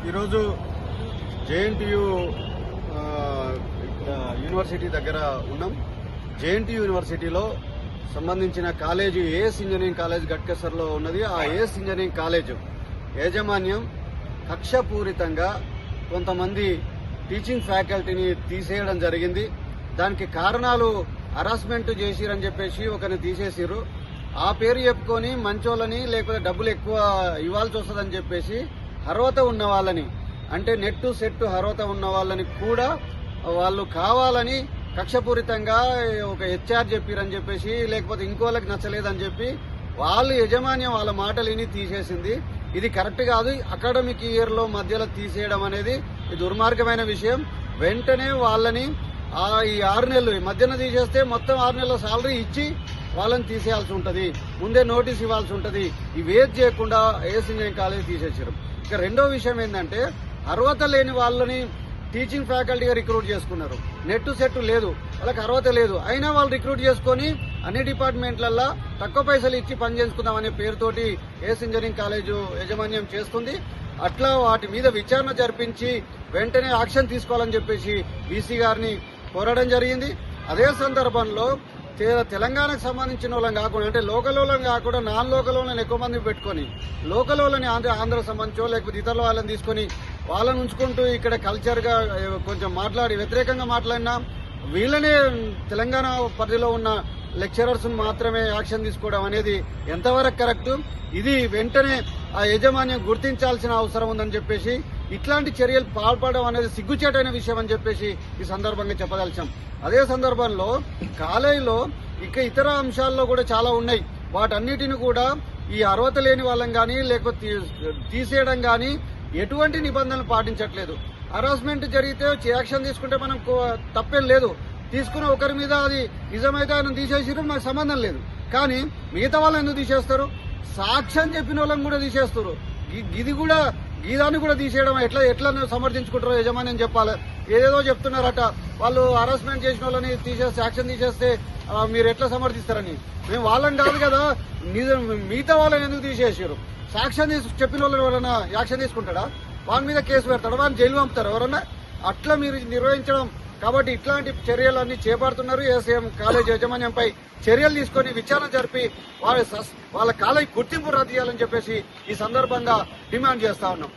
ఈరోజు JNTU university దగ్గర ఉన్నాం. జేఎన్టీయూ యూనివర్సిటీలో సంబంధించిన కాలేజీ ఏఎస్ ఇంజనీరింగ్ కాలేజ్ గట్కేసర్లో ఉన్నది. ఆ ఏఎస్ ఇంజనీరింగ్ కాలేజ్ యాజమాన్యం కక్షపూరితంగా కొంతమంది టీచింగ్ ఫ్యాకల్టీని తీసేయడం జరిగింది. దానికి కారణాలు హరాస్మెంట్ చేసిరని చెప్పేసి ఒకరిని తీసేసిరు. ఆ పేరు చెప్పుకొని మంచోళ్ళని లేకపోతే డబ్బులు ఎక్కువ ఇవ్వాల్సి వస్తుందని చెప్పేసి అర్హత ఉన్న వాళ్ళని, అంటే నెట్ సెట్ అర్హత ఉన్న వాళ్ళని కూడా వాళ్ళు కావాలని కక్షపూరితంగా ఒక హెచ్ఆర్ చెప్పిరని చెప్పేసి లేకపోతే ఇంకోళ్ళకి నచ్చలేదని చెప్పి వాళ్ళు యజమాన్యం వాళ్ళ మాటలు విని తీసేసింది. ఇది కరెక్ట్ కాదు. అకాడమిక్ ఇయర్ లో మధ్యలో తీసేయడం అనేది దుర్మార్గమైన విషయం. వెంటనే వాళ్ళని ఈ 6 నెలలు మధ్యన తీసేస్తే మొత్తం 6 నెలల సాలరీ ఇచ్చి వాళ్ళని తీసేయాల్సి ఉంటుంది. ముందే నోటీస్ ఇవ్వాల్సి ఉంటుంది. ఇవేది చేయకుండా ఏఎస్ ఇంజనీరింగ్ కాలేజ్ తీసేసారు. ఇక రెండో విషయం ఏంటంటే అర్హత లేని వాళ్ళని టీచింగ్ ఫ్యాకల్టీగా రిక్రూట్ చేసుకున్నారు. నెట్ సెట్ లేదు, వాళ్ళకి అర్హత లేదు, అయినా వాళ్ళు రిక్రూట్ చేసుకుని అన్ని డిపార్ట్మెంట్లల్లో తక్కువ పైసలు ఇచ్చి పని చేసుకుందామనే పేరుతోటి ఏఎస్ ఇంజనీరింగ్ కాలేజు యాజమాన్యం చేస్తుంది. అట్లా వాటి మీద విచారణ జరిపించి వెంటనే యాక్షన్ తీసుకోవాలని చెప్పేసి బీసీ గారిని కోరడం జరిగింది. అదే సందర్భంలో తెలంగాణకు సంబంధించిన వాళ్ళని కాకుండా, అంటే లోకల్ వాళ్ళని కాకుండా నాన్ లోకల్ వాళ్ళని ఎక్కువ మంది పెట్టుకుని లోకల్ వాళ్ళని ఆంధ్ర సంబంధించో లేకపోతే ఇతరుల వాళ్ళని తీసుకుని వాళ్ళని ఉంచుకుంటూ ఇక్కడ కల్చర్ గా కొంచెం వ్యతిరేకంగా మాట్లాడినా వీళ్ళనే తెలంగాణ పరిధిలో ఉన్న లెక్చరర్స్ మాత్రమే యాక్షన్ తీసుకోవడం అనేది ఎంతవరకు కరెక్ట్? ఇది వెంటనే ఆ యాజమాన్యం గుర్తించాల్సిన అవసరం ఉందని చెప్పేసి ఇట్లాంటి చర్యలు పాల్పడడం అనేది సిగ్గుచేటైన విషయం అని చెప్పేసి ఈ సందర్భంగా చెప్పదలిచాం. అదే సందర్భంలో కాలేజీలో ఇతర అంశాల్లో కూడా చాలా ఉన్నాయి. వాటన్నిటిని కూడా ఈ అర్హత లేని వాళ్ళని కానీ లేకపోతే తీసేయడం కానీ ఎటువంటి నిబంధనలు పాటించట్లేదు. హరాస్మెంట్ జరిగితే యాక్షన్ తీసుకుంటే మనం తప్పేం లేదు. తీసుకున్న ఒకరి మీద అది నిజమైతే ఆయన తీసేసిరు, నాకు సంబంధం లేదు. కానీ మిగతా వాళ్ళని ఎందుకు తీసేస్తారు? సాక్ష్యం చెప్పిన వాళ్ళని కూడా తీసేస్తారు. ఇది కూడా గీదాన్ని కూడా తీసేయడం ఎట్లా సమర్థించుకుంటారో యజమాని అని చెప్పాలి. ఏదేదో చెప్తున్నారట వాళ్ళు హరాస్మెంట్ చేసిన వాళ్ళని తీసేస్తే యాక్షన్ తీసేస్తే మీరు ఎట్లా సమర్థిస్తారని. మేము వాళ్ళని కాదు కదా, మిగతా వాళ్ళని ఎందుకు తీసేసారు? సాక్ష్యం చెప్పిన వాళ్ళని ఎవరైనా యాక్షన్ తీసుకుంటాడా? వాళ్ళ మీద కేసు పెడతాడా? వాళ్ళని జైలు పంపుతారు ఎవరన్నా? అట్లా మీరు నిర్వహించడం. కాబట్టి ఇట్లాంటి చర్యలన్నీ చేపడుతున్నారు. ఏఎస్ఎం కాలేజ్ యాజమాన్యంపై చర్యలు తీసుకుని విచారణ జరిపి వాళ్ళ కాలేజ్ గుర్తింపు రద్దు చేయాలని చెప్పేసి ఈ సందర్భంగా డిమాండ్ చేస్తా ఉన్నాం.